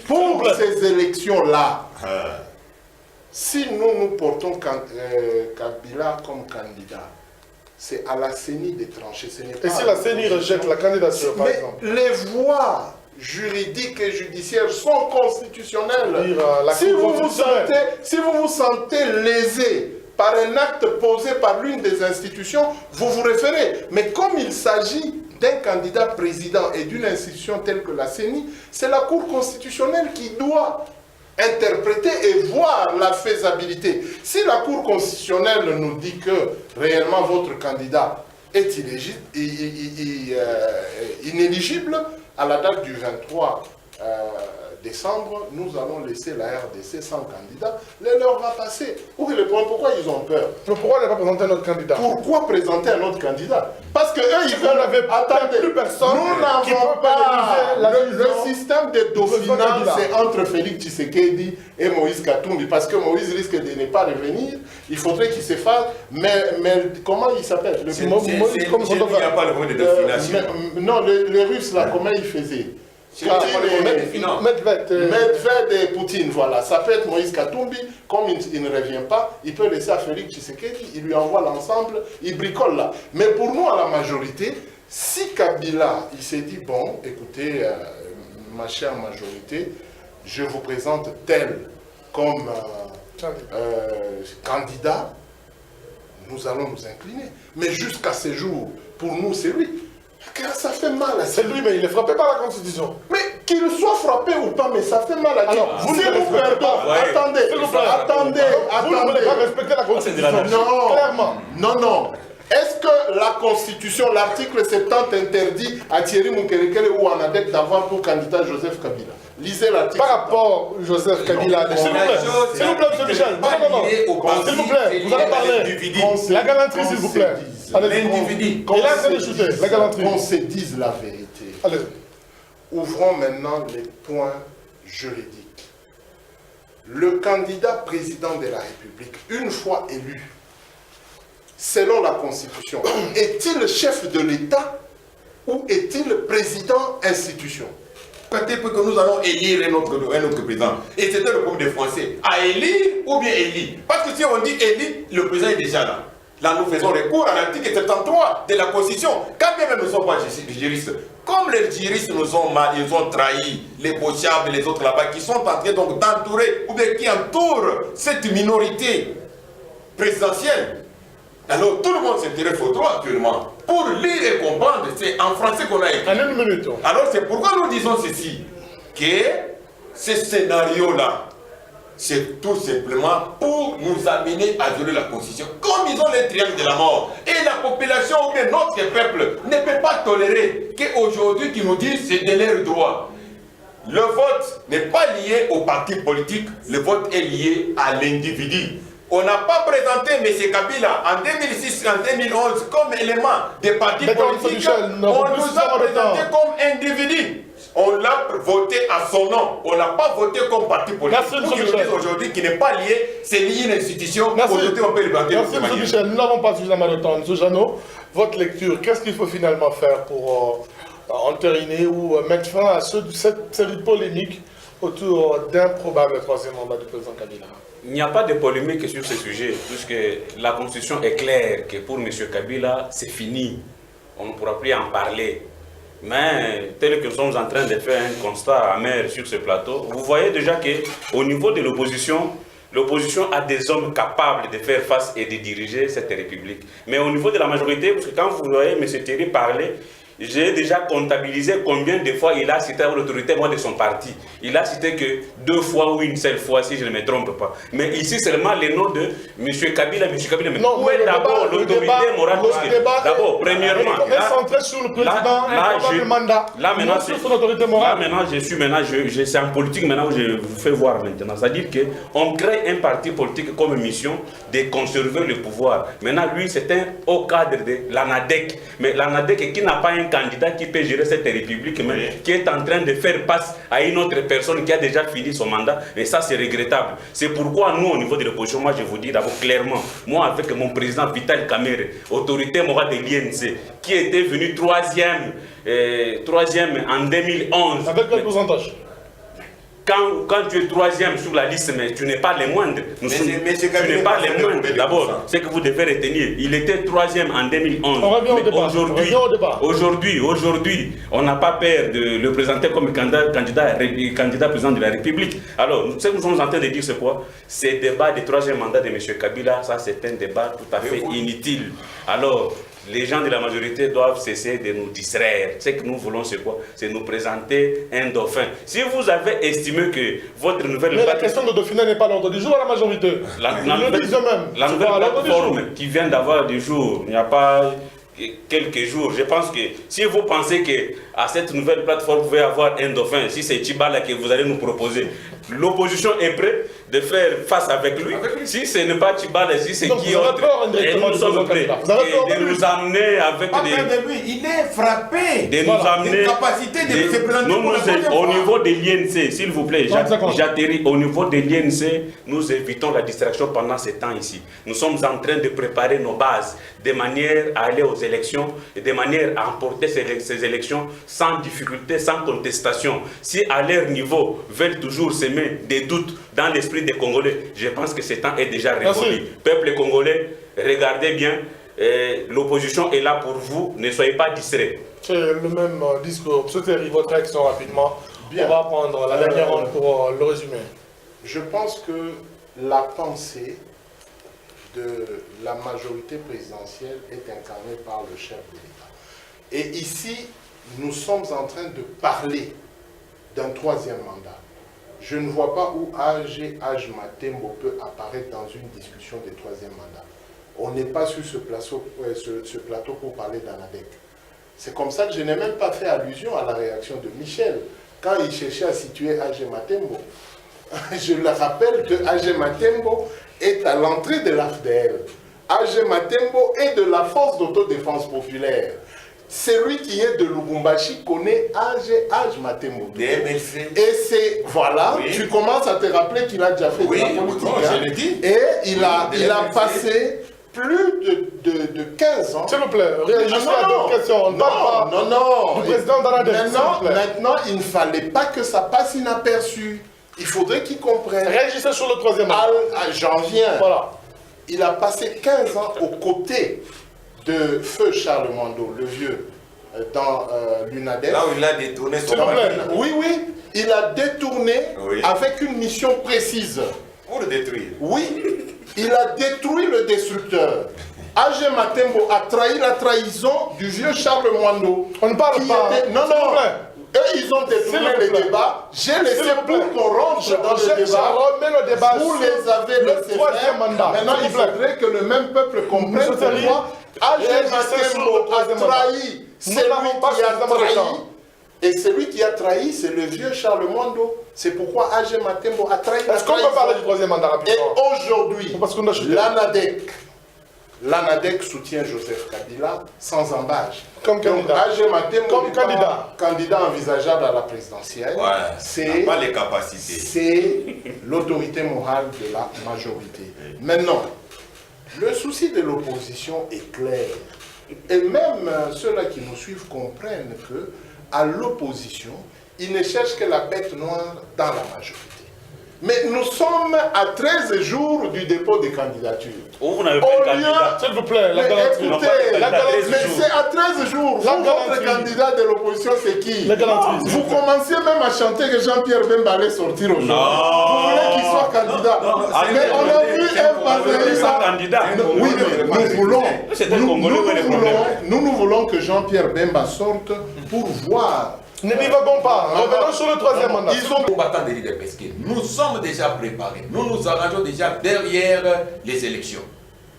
Pour ces élections-là, si nous portons Kabila comme candidat, c'est à la CENI de trancher. Et si la CENI rejette la candidature, par exemple? Les voies juridiques et judiciaires sont constitutionnelles. Si vous vous sentez lésé par un acte posé par l'une des institutions, vous vous référez. Mais comme il s'agit d'un candidat président et d'une institution telle que la CENI, c'est la Cour constitutionnelle qui doit interpréter et voir la faisabilité. Si la Cour constitutionnelle nous dit que réellement votre candidat est inéligible, à la date du 23 décembre, nous allons laisser la RDC sans candidat, l'heure va passer. Où est le point? Pourquoi ils ont peur? Pourquoi ne pas présenter un autre candidat? Pourquoi présenter un autre candidat? Parce que eux, ils veulent... Attendez, plus personne nous n'avons pas... Le système de dauphinage, c'est entre Félix Tshisekedi et Moïse Katumbi. Parce que Moïse risque de ne pas revenir. Il faudrait qu'il se fasse... Mais comment il s'appelle? Il n'y a pas le mot de dauphinage. Non, les Russes, là, comment ils faisaient? Medved et Poutine, voilà. Ça peut être Moïse Katumbi. Comme il ne revient pas, il peut laisser à Félix Tshisekedi. Il lui envoie l'ensemble, il bricole là. Mais pour nous, à la majorité, si Kabila, il s'est dit, bon, écoutez, ma chère majorité, je vous présente tel comme candidat, nous allons nous incliner. Mais jusqu'à ce jour, pour nous, c'est lui. Ça fait mal à c'est lui, mais il est frappé par la Constitution. Mais qu'il soit frappé ou pas, mais ça fait mal à dire. Vous ne respectez pas. Attendez, attendez. Vous ne voulez pas respecter la Constitution. Non, clairement. Non. Est-ce que la Constitution, l'article 70 interdit à Thierry Mukerekele ou à Nadek d'avoir pour candidat Joseph Kabila? Lisez l'article. Par rapport à Joseph Kabila, s'il vous plaît, M. Michel. Non. S'il vous plaît, vous allez parler. La galanterie, s'il vous plaît. L'individu. Il a essayé de shooter, la galanterie. Qu'on se dise la vérité. Allez. Ouvrons maintenant les points juridiques. Le candidat président de la République, une fois élu, selon la Constitution, est-il chef de l'État ou est-il président institution? Peut-être que nous allons élire un autre président. Et c'était le problème des Français. À élire ou bien élire? Parce que si on dit élire, le président est déjà là. Là, nous faisons recours à l'article 73 de la Constitution. Quand bien même nous ne sommes pas juristes. Comme les juristes nous ont mal, ils ont trahi les Bochab et les autres là-bas qui sont en train donc d'entourer ou bien qui entourent cette minorité présidentielle. Alors tout le monde s'intéresse au droit actuellement. Pour lire et comprendre, c'est en français qu'on a écrit. En une minute. Alors c'est pourquoi nous disons ceci, que ce scénario-là, c'est tout simplement pour nous amener à violer la Constitution. Comme ils ont les triangles de la mort. Et la population ou bien notre peuple ne peut pas tolérer qu'aujourd'hui qu'ils nous disent c'est de leur droit. Le vote n'est pas lié au parti politique, le vote est lié à l'individu. On n'a pas présenté M. Kabila en 2006, en 2011 comme élément des partis politiques. On nous a présenté comme individu. On l'a voté à son nom. On n'a pas voté comme parti politique. Merci, M. Michel. Aujourd'hui, qui n'est pas lié, c'est lié à l'institution. Aujourd'hui, on peut le bander. Merci, M. Michel. Nous n'avons pas suffisamment de temps. M. Jeannot, votre lecture, qu'est-ce qu'il faut finalement faire pour entériner ou mettre fin à cette série de polémiques autour d'un probable troisième mandat du président Kabila? Il n'y a pas de polémique sur ce sujet, puisque la Constitution est claire que pour M. Kabila, c'est fini. On ne pourra plus en parler. Mais tel que nous sommes en train de faire un constat amer sur ce plateau, vous voyez déjà qu'au niveau de l'opposition, l'opposition a des hommes capables de faire face et de diriger cette République. Mais au niveau de la majorité, parce que quand vous voyez M. Thierry parler, j'ai déjà comptabilisé combien de fois il a cité l'autorité de son parti. Il a cité que 2 fois ou une seule fois, si je ne me trompe pas. Mais ici seulement les noms de M. Kabila, M. Kabila. Mais non, où est d'abord l'autorité morale? D'abord, premièrement, est centré sur le président, le mandat. Là maintenant, sur son autorité morale. Là maintenant, c'est en politique maintenant où je vous fais voir maintenant. C'est-à-dire qu'on crée un parti politique comme mission de conserver le pouvoir. Maintenant, lui, c'est un haut cadre de l'ANADEC. Mais l'ANADEC qui n'a pas un candidat qui peut gérer cette République, mais qui est en train de faire face à une autre personne qui a déjà fini son mandat, et ça c'est regrettable. C'est pourquoi nous au niveau de l'opposition, moi je vous dis d'abord clairement, moi avec mon président Vital Kamerhe, autorité morale de l'INC, qui était venu troisième en 2011. Avec quel pourcentage? Quand tu es troisième sur la liste, mais tu n'es pas les moindres. Tu n'es pas les moindres. D'abord, c'est que vous devez retenir. Il était troisième en 2011. On revient au débat. Aujourd'hui, on n'a pas peur de le présenter comme candidat président de la République. Alors, ce que nous sommes en train de dire, c'est quoi? Ce débat du troisième mandat de M. Kabila, ça c'est un débat tout à fait inutile. Alors, les gens de la majorité doivent cesser de nous distraire. Ce que nous voulons, c'est quoi? C'est nous présenter un dauphin. Si vous avez estimé que votre nouvelle... Mais la question de dauphiné n'est pas l'ordre du jour à la majorité. La nouvelle plateforme qui vient d'avoir du jour, il n'y a pas... quelques jours. Je pense que si vous pensez qu'à cette nouvelle plateforme, vous pouvez avoir un dauphin, si c'est Tchibala que vous allez nous proposer, l'opposition est prête de faire face avec lui. Si ce n'est pas Tchibala, si c'est qui autre, et nous sommes prêts de nous amener avec des... Il est frappé de nous amener... capacité de se planter au niveau de l'INC, s'il vous plaît, j'atterris. Au niveau de l'INC, nous évitons la distraction pendant ce temps ici. Nous sommes en train de préparer nos bases de manière à aller aux élections et de manière à emporter ces élections sans difficulté, sans contestation. Si à leur niveau veulent toujours semer des doutes dans l'esprit des Congolais, je pense que ce temps est déjà révolu. Peuple congolais, regardez bien, l'opposition est là pour vous, ne soyez pas distraits. C'est le même discours. Souhaitez votre réaction rapidement. Bien. On va prendre la dernière ronde pour le résumer. Je pense que la pensée de la majorité présidentielle est incarnée par le chef de l'État. Et ici, nous sommes en train de parler d'un troisième mandat. Je ne vois pas où A.G. Matembo peut apparaître dans une discussion des troisième mandats. On n'est pas sur ce plateau pour parler d'Anadec. C'est comme ça que je n'ai même pas fait allusion à la réaction de Michel quand il cherchait à situer A.G. Matembo. Je le rappelle que A.G. Matembo est à l'entrée de l'AFDL. A.G. Matembo est de la force d'autodéfense populaire. Celui qui est de Lubumbashi connaît A.G. Matembo. Et c'est, voilà, oui. Tu commences à te rappeler qu'il a déjà fait de la politique. Je l'ai dit. Et il a passé plus de 15 ans. S'il vous plaît, réagissez à d'autres questions. Non. Du président Danadek, maintenant, il ne fallait pas que ça passe inaperçu. Il faudrait qu'il comprenne. Réagissez sur le troisième mandat. J'en viens. Voilà. Il a passé 15 ans aux côtés de Feu Charles Mwando, le vieux, dans l'UNADEF. Là où il a détourné son Oui, il a détourné avec une mission précise. Pour le détruire. Oui, il a détruit le destructeur. A.G. Matembo a trahi la trahison du vieux Charles Mwando. On ne parle pas. Non. Eux, ils ont détourné le débat. J'ai laissé pour qu'on rentre dans le débat. Vous les avez laissé faire. Maintenant, il faudrait que le même peuple comprenne pourquoi A.G. Matembo a trahi celui qui a trahi. Et celui qui a trahi, c'est le vieux Charles Mwando. C'est pourquoi A.G. Matembo a trahi. Est-ce qu'on peut parler du troisième mandat rapidement? Et aujourd'hui, l'ANADEC soutient Joseph Kabila sans embâche. Comme candidat. A.G. Matembo comme candidat envisageable à la présidentielle. C'est pas les capacités. C'est l'autorité morale de la majorité. Maintenant, le souci de l'opposition est clair. Et même ceux-là qui nous suivent comprennent que à l'opposition, ils ne cherchent que la bête noire dans la majorité. Mais nous sommes à 13 jours du dépôt des candidatures. Vous n'avez pas de candidat. S'il vous plaît, la garantie. Écoutez, mais c'est à 13 jours. Vous, votre candidat de l'opposition, c'est qui? Vous commencez même à chanter que Jean-Pierre Bemba allait sortir aujourd'hui. Vous voulez qu'il soit candidat. Mais on a vu un candidat. Oui, mais nous voulons que Jean-Pierre Bemba sorte pour voir. Ne divagons pas. Revenons sur le troisième mandat. Ils sont combattants des leaders parce que nous sommes déjà préparés. Nous nous arrangeons déjà derrière les élections.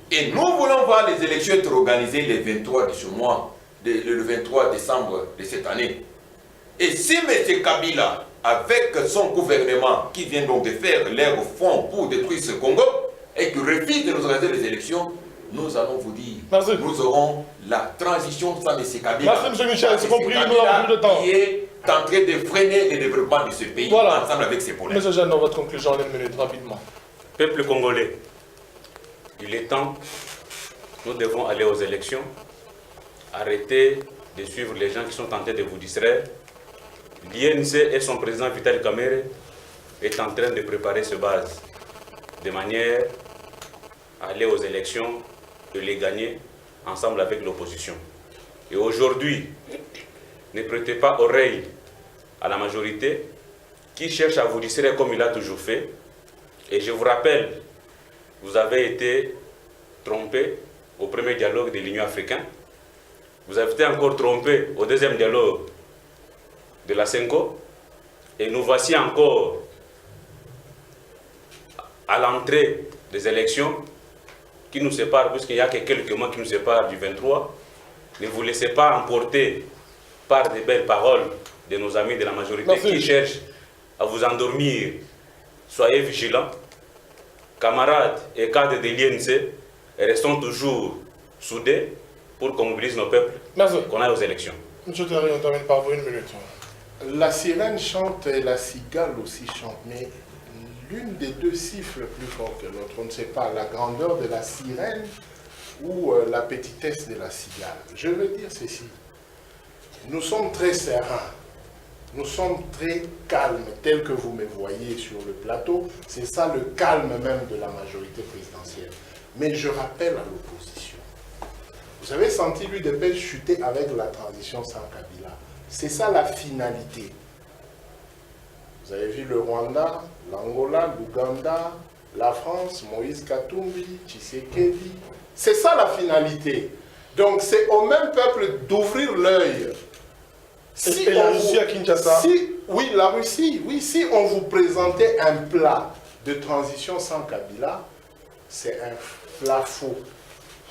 Et nous voulons voir les élections être organisées le 23 de ce mois, le 23 décembre de cette année. Et si M. Kabila, avec son gouvernement qui vient donc de faire leur fonds pour détruire ce Congo, et qui refuse de nous organiser les élections, nous allons vous dire, nous aurons la transition sans M. Kabila. Merci M. Michel, c'est compris, nous avons plus de temps. Qui est en train de freiner le développement de ce pays ensemble avec ses problèmes. M. Jeannot, votre conclusion en une minute, rapidement. Peuple congolais, il est temps, nous devons aller aux élections, arrêter de suivre les gens qui sont tentés de vous distraire. L'INC et son président Vital Kamerhe est en train de préparer ce base de manière à aller aux élections et les gagner ensemble avec l'opposition. Et aujourd'hui, ne prêtez pas oreille à la majorité qui cherche à vous distraire comme il a toujours fait. Et je vous rappelle, vous avez été trompé au premier dialogue de l'Union africaine. Vous avez été encore trompé au deuxième dialogue de la CENCO. Et nous voici encore à l'entrée des élections qui nous séparent, puisqu'il n'y a que quelques mois qui nous séparent du 23. Ne vous laissez pas emporter par des belles paroles de nos amis de la majorité qui cherchent à vous endormir. Soyez vigilants. Camarades et cadres de l'INC, restons toujours soudés pour qu'on mobilise nos peuples, qu'on aille aux élections. Monsieur Terry, on termine par vous 1 minute. La sirène chante et la cigale aussi chante, mais l'une des deux siffle plus fort que l'autre. On ne sait pas la grandeur de la sirène ou la petitesse de la cigale. Je veux dire ceci. Nous sommes très sereins. Nous sommes très calmes, tel que vous me voyez sur le plateau. C'est ça le calme même de la majorité présidentielle. Mais je rappelle à l'opposition. Vous avez senti l'UDPS chuter avec la transition sans Kabila. C'est ça la finalité. Vous avez vu le Rwanda, l'Angola, l'Ouganda, la France, Moïse Katumbi, Tshisekedi. C'est ça la finalité. Donc c'est au même peuple d'ouvrir l'œil. Si et la Russie à Kinshasa? Oui, la Russie. Oui, si on vous présentait un plat de transition sans Kabila, c'est un plat faux.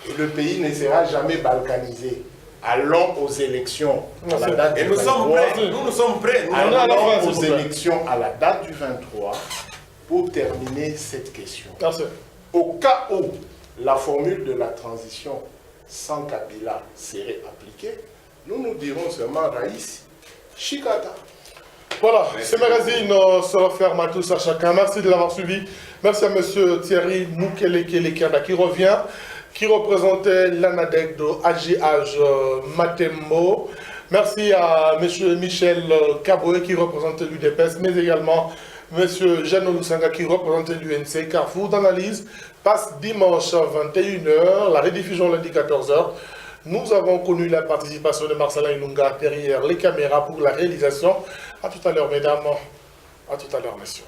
Et le pays ne sera jamais balkanisé. Allons aux élections à la date du 23. Nous sommes prêts. Nous sommes prêts. Allons aux élections à la date du 23 pour terminer cette question. Merci. Au cas où la formule de la transition sans Kabila serait appliquée, nous dirons seulement Raïs Chikata. Voilà, ce magazine se referme à tous, à chacun. Merci de l'avoir suivi. Merci à M. Thierry Moukelekele qui revient, qui représentait l'ANADEC de AGH Matembo. Merci à M. Michel Kaboué qui représentait l'UDPS, mais également M. Jeannot Lusanga qui représentait l'UNC. Carrefour d'analyse passe dimanche à 21h, la rediffusion lundi 14h. Nous avons connu la participation de Marcelin Ilunga derrière les caméras pour la réalisation. À tout à l'heure, mesdames. À tout à l'heure, messieurs.